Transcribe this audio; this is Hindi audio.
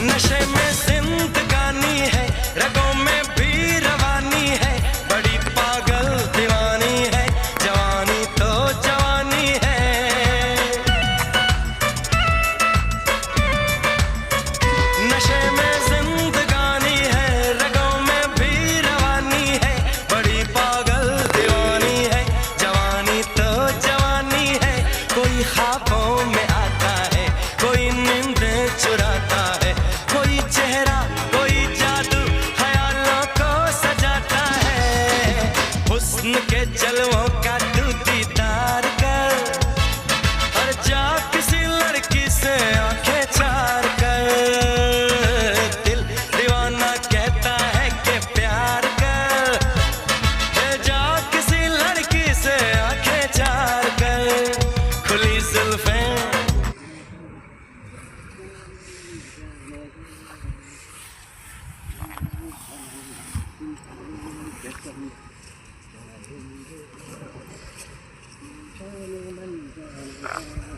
नशे में जिंदगानी है, रगों में भी रवानी है, बड़ी पागल दीवानी है, जवानी तो जवानी है। नशे में जिंदगानी है, रगों में भी रवानी है, बड़ी पागल दीवानी है, जवानी तो जवानी है। कोई ख्वाबों में आता है, कोई नींद चुराता है, कोई चेहरा कोई जादू ख्यालों को सजाता है। हुस्न के जलवों का तू दीदार कर, और जा किसी लड़की से आंखें चार कर। दिल दीवाना कहता है कि प्यार कर, जा किसी लड़की से आंखें चार कर। खुली जुल्फें Cho nên